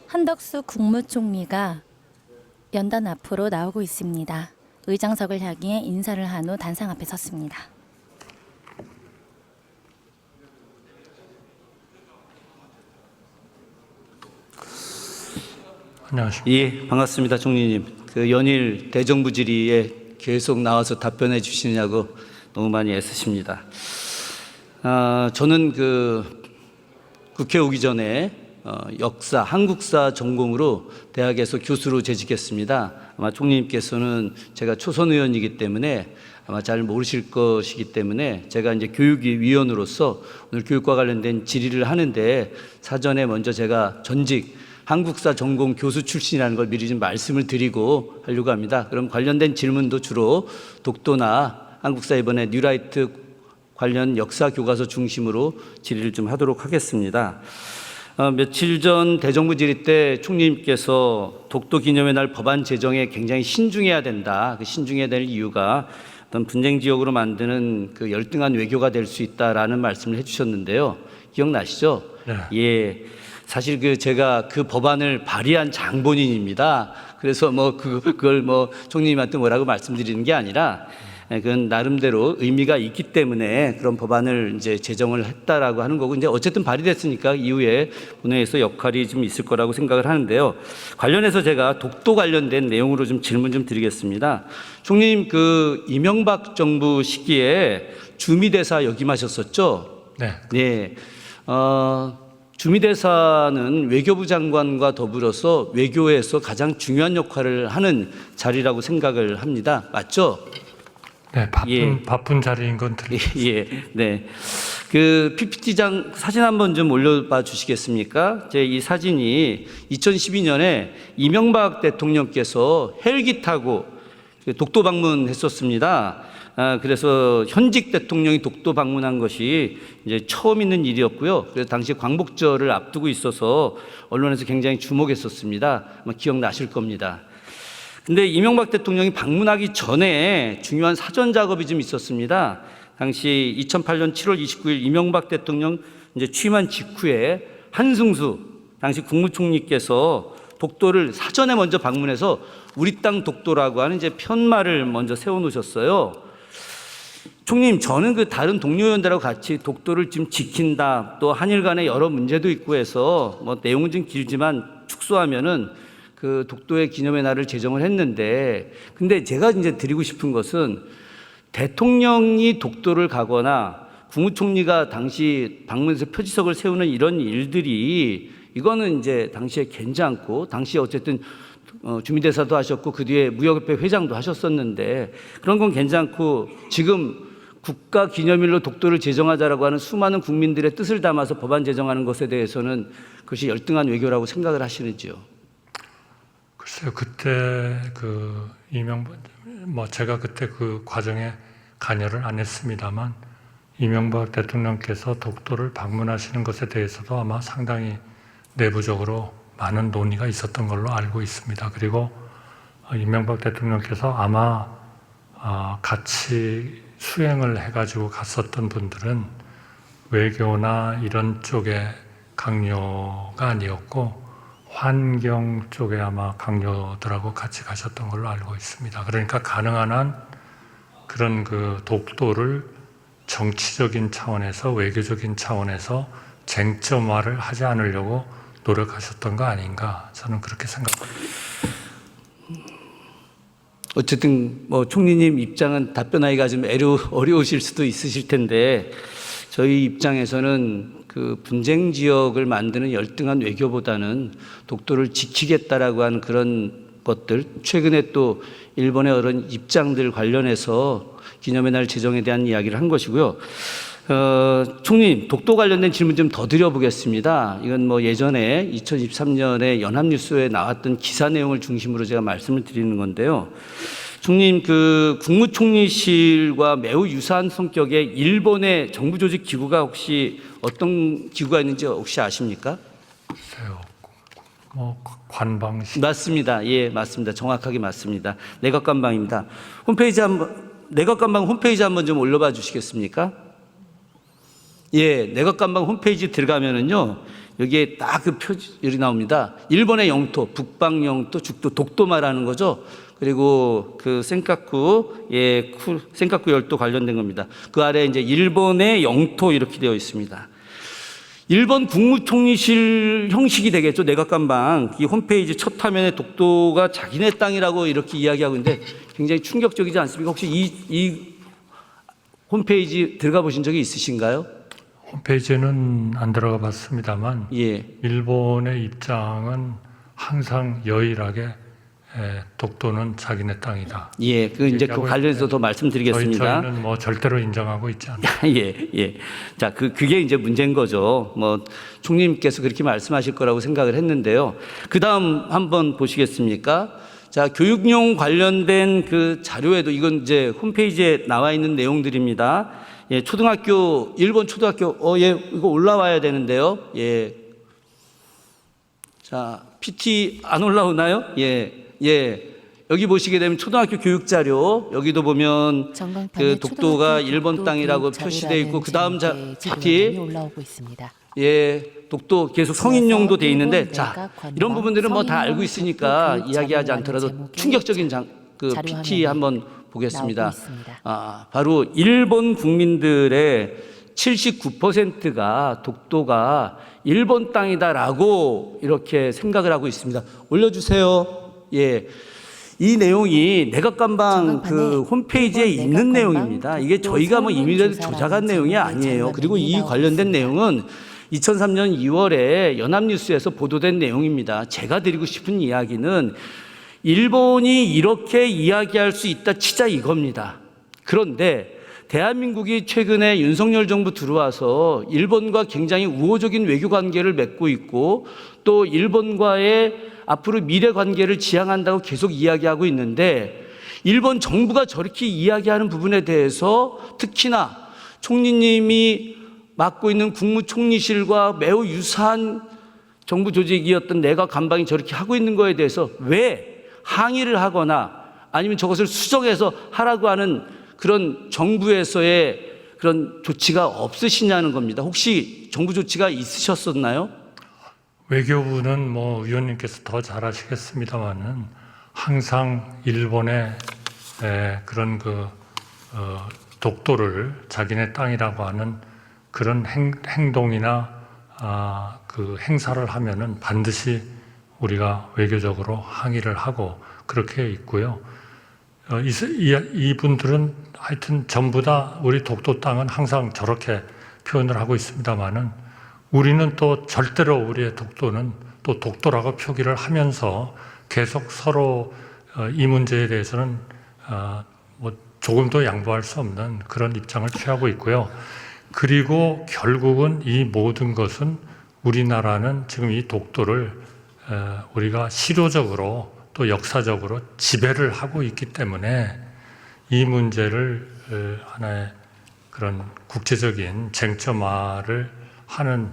한덕수 국무총리가 연단 앞으로 나오고 있습니다. 의장석을 향해 인사를 한 후 단상 앞에 섰습니다. 안녕하십니까. 예, 반갑습니다, 총리님. 그 연일 대정부 질의에 계속 나와서 답변해 주시느냐고 너무 많이 애쓰십니다. 저는 국회 오기 전에 역사, 한국사 전공으로 대학에서 교수로 재직했습니다. 아마 총리님께서는 제가 초선 의원이기 때문에 아마 잘 모르실 것이기 때문에 제가 이제 교육위원으로서 오늘 교육과 관련된 질의를 하는데 사전에 먼저 제가 전직 한국사 전공 교수 출신이라는 걸 미리 좀 말씀을 드리고 하려고 합니다. 그럼 관련된 질문도 주로 독도나 한국사 이번에 뉴라이트 관련 역사 교과서 중심으로 질의를 좀 하도록 하겠습니다. 며칠 전 대정부 질의 때 총리님께서 독도 기념의 날 법안 제정에 굉장히 신중해야 된다. 그 신중해야 될 이유가 어떤 분쟁 지역으로 만드는 그 열등한 외교가 될 수 있다라는 말씀을 해주셨는데요. 기억나시죠? 네. 예. 사실 제가 그 법안을 발의한 장본인입니다. 그래서 그걸 총리님한테 뭐라고 말씀드리는 게 아니라 그건 나름대로 의미가 있기 때문에 그런 법안을 이제 제정을 했다라고 하는 거고, 이제 어쨌든 발의됐으니까 이후에 본회의에서 역할이 좀 있을 거라고 생각을 하는데요. 관련해서 제가 독도 관련된 내용으로 좀 질문 좀 드리겠습니다. 총리님, 이명박 정부 시기에 주미대사 역임하셨었죠? 네. 네. 주미대사는 외교부 장관과 더불어서 외교에서 가장 중요한 역할을 하는 자리라고 생각을 합니다. 맞죠? 네, 예. 바쁜 자리인 건 들리겠습니다. 예, 네. 그 PPT장 사진 한번 좀 올려봐 주시겠습니까? 이 사진이 2012년에 이명박 대통령께서 헬기 타고 독도 방문했었습니다. 그래서 현직 대통령이 독도 방문한 것이 이제 처음 있는 일이었고요. 그래서 당시 광복절을 앞두고 있어서 언론에서 굉장히 주목했었습니다. 아마 기억나실 겁니다. 근데 이명박 대통령이 방문하기 전에 중요한 사전 작업이 좀 있었습니다. 당시 2008년 7월 29일 이명박 대통령 이제 취임한 직후에 한승수 당시 국무총리께서 독도를 사전에 먼저 방문해서 우리 땅 독도라고 하는 이제 편말을 먼저 세워 놓으셨어요. 총리님, 저는 다른 동료 의원들하고 같이 독도를 지금 지킨다, 또 한일 간에 여러 문제도 있고 해서 내용은 좀 길지만 축소하면은 독도의 기념의 날을 제정을 했는데, 근데 제가 이제 드리고 싶은 것은 대통령이 독도를 가거나 국무총리가 당시 방문해서 표지석을 세우는 이런 일들이 이거는 이제 당시에 괜찮고, 당시에 어쨌든 주미대사도 하셨고 그 뒤에 무역협회 회장도 하셨었는데 그런 건 괜찮고, 지금 국가기념일로 독도를 제정하자라고 하는 수많은 국민들의 뜻을 담아서 법안 제정하는 것에 대해서는 그것이 열등한 외교라고 생각을 하시는지요? 글쎄요, 그때 제가 그때 그 과정에 관여를 안 했습니다만 이명박 대통령께서 독도를 방문하시는 것에 대해서도 아마 상당히 내부적으로 많은 논의가 있었던 걸로 알고 있습니다. 그리고 이명박 대통령께서 아마 같이 수행을 해가지고 갔었던 분들은 외교나 이런 쪽의 강요가 아니었고 환경 쪽에 아마 강요들하고 같이 가셨던 걸로 알고 있습니다. 그러니까 가능한 한 그런 독도를 정치적인 차원에서 외교적인 차원에서 쟁점화를 하지 않으려고 노력하셨던 거 아닌가, 저는 그렇게 생각합니다. 어쨌든 총리님 입장은 답변하기가 좀 어려우실 수도 있으실 텐데, 저희 입장에서는 분쟁 지역을 만드는 열등한 외교보다는 독도를 지키겠다라고 하는 그런 것들, 최근에 또 일본의 어떤 입장들 관련해서 기념의 날 제정에 대한 이야기를 한 것이고요. 총리님, 독도 관련된 질문 좀 더 드려보겠습니다. 이건 예전에 2023년에 연합뉴스에 나왔던 기사 내용을 중심으로 제가 말씀을 드리는 건데요. 총리님, 국무총리실과 매우 유사한 성격의 일본의 정부 조직 기구가 혹시 어떤 기구가 있는지 혹시 아십니까? 글쎄요, 관방시. 맞습니다. 예, 맞습니다. 정확하게 맞습니다. 내각관방입니다. 내각관방 홈페이지 한번 좀 올려봐 주시겠습니까? 예, 내각관방 홈페이지 들어가면은요, 여기에 딱 그 표절이 나옵니다. 일본의 영토, 북방 영토, 죽도, 독도 말하는 거죠. 그리고 그 센카쿠 열도 관련된 겁니다. 그 아래 이제 일본의 영토 이렇게 되어 있습니다. 일본 국무총리실 형식이 되겠죠. 내각관방 이 홈페이지 첫 화면에 독도가 자기네 땅이라고 이렇게 이야기하고 있는데 굉장히 충격적이지 않습니까? 혹시 이 홈페이지 들어가 보신 적이 있으신가요? 홈페이지는 안 들어가 봤습니다만 예. 일본의 입장은 항상 여일하게 독도는 자기네 땅이다. 예, 그 이제 그 관련해서 더 말씀드리겠습니다. 저희는 뭐 절대로 인정하고 있지 않습니다. 예. 자, 그게 이제 문제인 거죠. 뭐 총리님께서 그렇게 말씀하실 거라고 생각을 했는데요. 그 다음 한번 보시겠습니까? 자, 교육용 관련된 그 자료에도 이건 이제 홈페이지에 나와 있는 내용들입니다. 예, 초등학교, 일본 초등학교, 이거 올라와야 되는데요. 예. 자, PT 안 올라오나요? 예. 여기 보시게 되면 초등학교 교육 자료, 여기도 보면 그 독도가 일본 땅이라고 표시되어 있고, 그 다음 파티, 올라오고 있습니다. 예, 독도 계속 성인용도 돼 있는데, 자, 이런 부분들은 뭐 다 알고 있으니까 이야기하지 않더라도 충격적인 그 PT 한번 보겠습니다. 바로 일본 국민들의 79%가 독도가 일본 땅이다라고 이렇게 생각을 하고 있습니다. 올려주세요. 예. 이 내용이 내각관방 그 홈페이지에 있는 내용입니다. 이게 저희가 뭐 임의로 조작한 내용이 아니에요. 그리고 이 관련된 내용은 2003년 2월에 연합뉴스에서 보도된 내용입니다. 제가 드리고 싶은 이야기는 일본이 이렇게 이야기할 수 있다 치자 이겁니다. 그런데 대한민국이 최근에 윤석열 정부 들어와서 일본과 굉장히 우호적인 외교 관계를 맺고 있고 또 일본과의 앞으로 미래 관계를 지향한다고 계속 이야기하고 있는데 일본 정부가 저렇게 이야기하는 부분에 대해서 특히나 총리님이 맡고 있는 국무총리실과 매우 유사한 정부 조직이었던 내각관방이 저렇게 하고 있는 거에 대해서 왜 항의를 하거나 아니면 저것을 수정해서 하라고 하는 그런 정부에서의 그런 조치가 없으시냐는 겁니다. 혹시 정부 조치가 있으셨었나요? 외교부는 뭐 위원님께서 더 잘 아시겠습니다만은 항상 일본의 그런 독도를 자기네 땅이라고 하는 그런 행동이나 그 행사를 하면은 반드시 우리가 외교적으로 항의를 하고 그렇게 있고요. 이분들은 하여튼 전부 다 우리 독도 땅은 항상 저렇게 표현을 하고 있습니다만은 우리는 또 절대로 우리의 독도는 또 독도라고 표기를 하면서 계속 서로 이 문제에 대해서는 뭐 조금도 양보할 수 없는 그런 입장을 취하고 있고요. 그리고 결국은 이 모든 것은 우리나라는 지금 이 독도를 우리가 실효적으로 또 역사적으로 지배를 하고 있기 때문에 이 문제를 하나의 그런 국제적인 쟁점화를 하는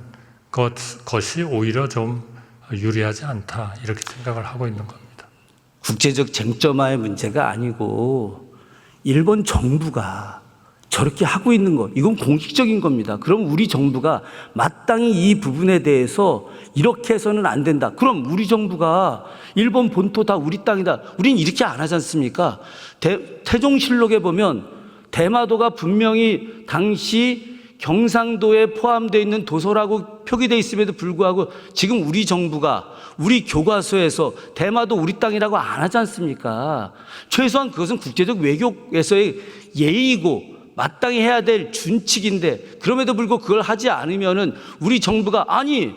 것이 오히려 좀 유리하지 않다 이렇게 생각을 하고 있는 겁니다. 국제적 쟁점화의 문제가 아니고 일본 정부가 저렇게 하고 있는 것, 이건 공식적인 겁니다. 그럼 우리 정부가 마땅히 이 부분에 대해서 이렇게 해서는 안 된다. 그럼 우리 정부가 일본 본토 다 우리 땅이다. 우린 이렇게 안 하지 않습니까? 태종실록에 보면 대마도가 분명히 당시 경상도에 포함되어 있는 도서라고 표기되어 있음에도 불구하고 지금 우리 정부가 우리 교과서에서 대마도 우리 땅이라고 안 하지 않습니까? 최소한 그것은 국제적 외교에서의 예의이고 마땅히 해야 될 준칙인데 그럼에도 불구하고 그걸 하지 않으면은 우리 정부가 아니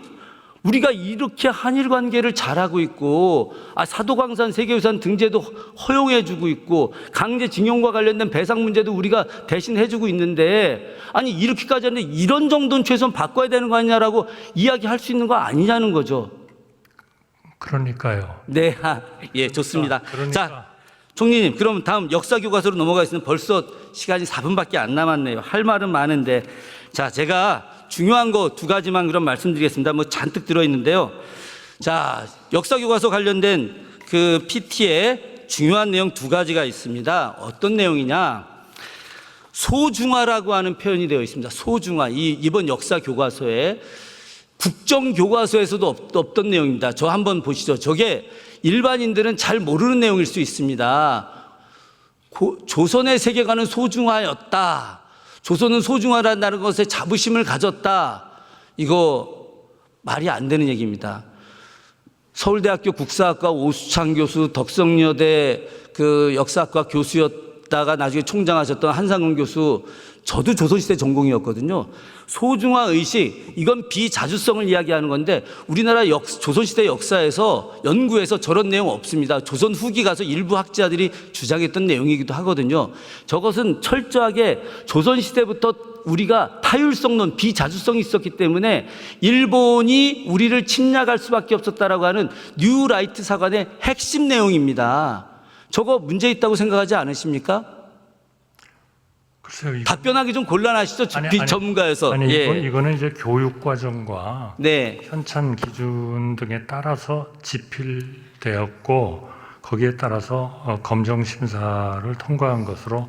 우리가 이렇게 한일 관계를 잘하고 있고 사도광산 세계유산 등재도 허용해주고 있고 강제징용과 관련된 배상 문제도 우리가 대신 해주고 있는데 아니 이렇게까지 하는데 이런 정도는 최소한 바꿔야 되는 거 아니냐라고 이야기할 수 있는 거 아니냐는 거죠. 그러니까요. 네, 예, 좋습니다. 그러니까. 자, 총리님, 그럼 다음 역사교과서로 넘어가겠습니다. 벌써 시간이 4분밖에 안 남았네요. 할 말은 많은데, 자, 제가 중요한 거 2가지만 그럼 말씀드리겠습니다. 뭐 잔뜩 들어있는데요. 자, 역사교과서 관련된 그 PT에 중요한 내용 2가지가 있습니다. 어떤 내용이냐? 소중화라고 하는 표현이 되어 있습니다. 소중화. 이번 역사교과서에 국정교과서에서도 없던 내용입니다. 저 한번 보시죠. 저게 일반인들은 잘 모르는 내용일 수 있습니다. 조선의 세계관은 소중하였다. 조선은 소중하다는 것에 자부심을 가졌다. 이거 말이 안 되는 얘기입니다. 서울대학교 국사학과 오수창 교수, 덕성여대 그 역사학과 교수였다가 나중에 총장하셨던 한상훈 교수, 저도 조선시대 전공이었거든요. 소중화 의식, 이건 비자주성을 이야기하는 건데 우리나라 조선시대 역사에서 연구에서 저런 내용 없습니다. 조선 후기 가서 일부 학자들이 주장했던 내용이기도 하거든요. 저것은 철저하게 조선시대부터 우리가 타율성론, 비자주성이 있었기 때문에 일본이 우리를 침략할 수밖에 없었다라고 하는 뉴라이트 사관의 핵심 내용입니다. 저거 문제 있다고 생각하지 않으십니까? 글쎄요, 답변하기 좀 곤란하시죠? 전문가여서. 아니, 예. 이거는 이제 교육 과정과 네. 현찬 기준 등에 따라서 집필되었고 거기에 따라서 검정 심사를 통과한 것으로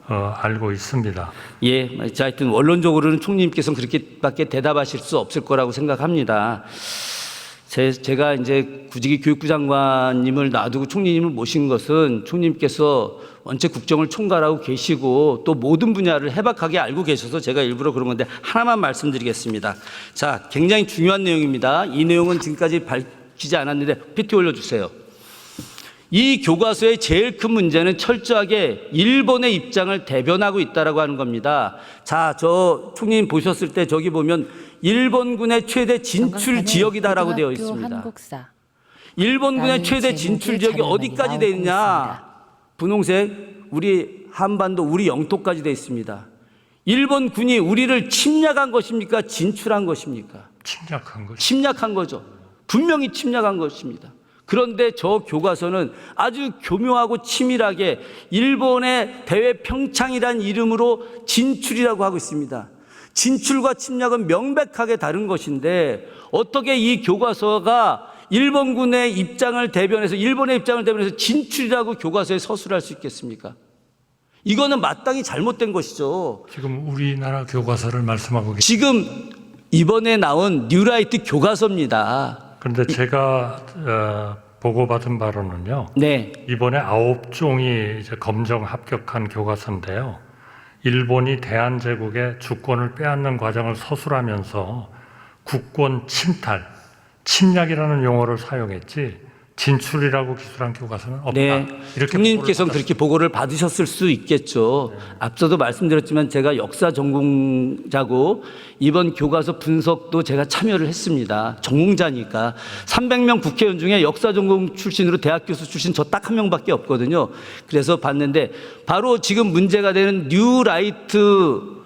알고 있습니다. 예. 자, 하여튼 원론적으로는 총리님께서는 그렇게밖에 대답하실 수 없을 거라고 생각합니다. 제가 이제 구직이 교육부 장관님을 놔두고 총리님을 모신 것은 총리님께서 원체 국정을 총괄하고 계시고 또 모든 분야를 해박하게 알고 계셔서 제가 일부러 그런 건데 하나만 말씀드리겠습니다. 자, 굉장히 중요한 내용입니다. 이 내용은 지금까지 밝히지 않았는데 PT 올려주세요. 이 교과서의 제일 큰 문제는 철저하게 일본의 입장을 대변하고 있다라고 하는 겁니다. 자, 저 총리님 보셨을 때 저기 보면 일본군의 최대 진출 지역이다라고 되어 있습니다. 한국사. 일본군의 최대 진출 지역이 어디까지 되어 있냐? 분홍색, 우리 한반도, 우리 영토까지 되어 있습니다. 일본군이 우리를 침략한 것입니까? 진출한 것입니까? 침략한 거죠. 침략한 거죠. 분명히 침략한 것입니다. 그런데 저 교과서는 아주 교묘하고 치밀하게 일본의 대외 평창이란 이름으로 진출이라고 하고 있습니다. 진출과 침략은 명백하게 다른 것인데 어떻게 이 교과서가 일본군의 입장을 대변해서 일본의 입장을 대변해서 진출이라고 교과서에 서술할 수 있겠습니까? 이거는 마땅히 잘못된 것이죠. 지금 우리나라 교과서를 말씀하고 계십니다. 지금 이번에 나온 뉴라이트 교과서입니다. 그런데 제가 보고받은 바로는요. 네. 이번에 9종이 이제 검정 합격한 교과서인데요. 일본이 대한제국의 주권을 빼앗는 과정을 서술하면서 국권 침탈, 침략이라는 용어를 사용했지 진출이라고 기술한 교과서는 없다. 네. 이렇게 총리님께서는 그렇게 보고를 받으셨을 수 있겠죠. 네. 앞서도 말씀드렸지만 제가 역사 전공자고 이번 교과서 분석도 제가 참여를 했습니다. 전공자니까. 300명 국회의원 중에 역사 전공 출신으로 대학 교수 출신 저 딱 한 명밖에 없거든요. 그래서 봤는데 바로 지금 문제가 되는 뉴라이트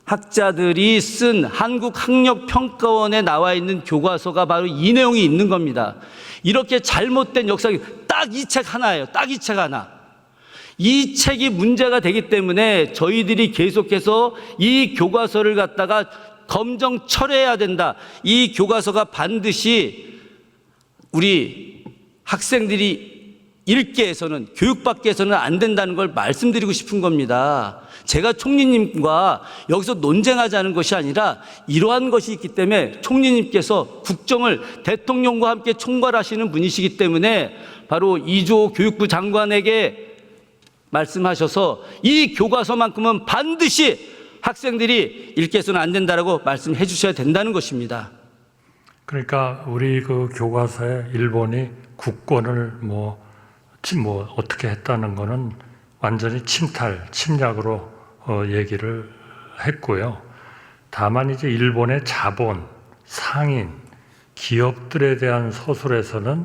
학자들이 쓴 한국학력평가원에 나와 있는 교과서가 바로 이 내용이 있는 겁니다. 이렇게 잘못된 역사, 딱 이 책 하나예요. 딱 이 책 하나. 이 책이 문제가 되기 때문에 저희들이 계속해서 이 교과서를 갖다가 검정 철회해야 된다. 이 교과서가 반드시 우리 학생들이 읽게 해서는, 교육받게 해서는 안 된다는 걸 말씀드리고 싶은 겁니다. 제가 총리님과 여기서 논쟁하자는 것이 아니라 이러한 것이 있기 때문에 총리님께서 국정을 대통령과 함께 총괄하시는 분이시기 때문에 바로 이주호 교육부 장관에게 말씀하셔서 이 교과서만큼은 반드시 학생들이 읽게 해서는 안 된다라고 말씀해 주셔야 된다는 것입니다. 그러니까 우리 그 교과서에 일본이 국권을 어떻게 했다는 거는 완전히 침탈, 침략으로 얘기를 했고요. 다만 이제 일본의 자본, 상인, 기업들에 대한 서술에서는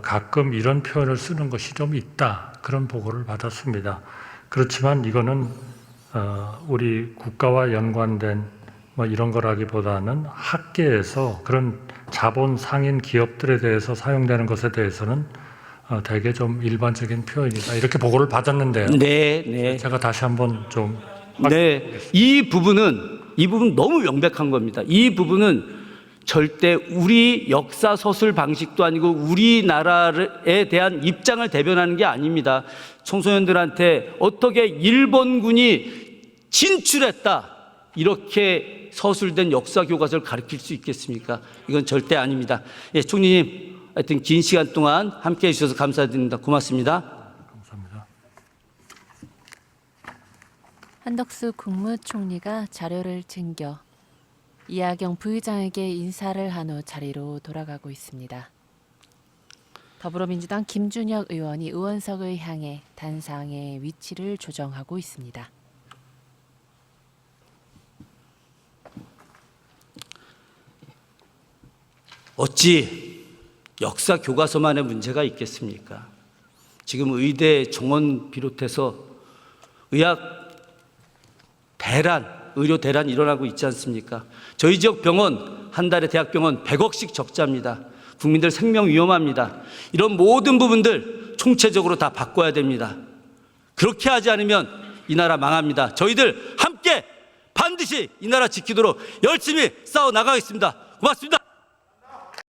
가끔 이런 표현을 쓰는 것이 좀 있다. 그런 보고를 받았습니다. 그렇지만 이거는 우리 국가와 연관된 이런 거라기보다는 학계에서 그런 자본, 상인, 기업들에 대해서 사용되는 것에 대해서는 되게 좀 일반적인 표현이다. 이렇게 보고를 받았는데요. 네. 제가 다시 한번 좀. 네. 이 부분 너무 명백한 겁니다. 이 부분은 절대 우리 역사 서술 방식도 아니고 우리나라에 대한 입장을 대변하는 게 아닙니다. 청소년들한테 어떻게 일본군이 진출했다. 이렇게 서술된 역사 교과서를 가르칠 수 있겠습니까? 이건 절대 아닙니다. 예, 총리님, 하여튼 긴 시간 동안 함께해 주셔서 감사드립니다. 고맙습니다. 감사합니다. 한덕수 국무총리가 자료를 챙겨 이하경 부의장에게 인사를 한 후 자리로 돌아가고 있습니다. 더불어민주당 김준혁 의원이 의원석을 향해 단상의 위치를 조정하고 있습니다. 어찌 역사 교과서만의 문제가 있겠습니까? 지금 의대 정원 비롯해서 의학 대란, 의료 대란이 일어나고 있지 않습니까? 저희 지역 병원, 한 달에 대학병원 100억씩 적자입니다. 국민들 생명 위험합니다. 이런 모든 부분들 총체적으로 다 바꿔야 됩니다. 그렇게 하지 않으면 이 나라 망합니다. 저희들 함께 반드시 이 나라 지키도록 열심히 싸워 나가겠습니다. 고맙습니다.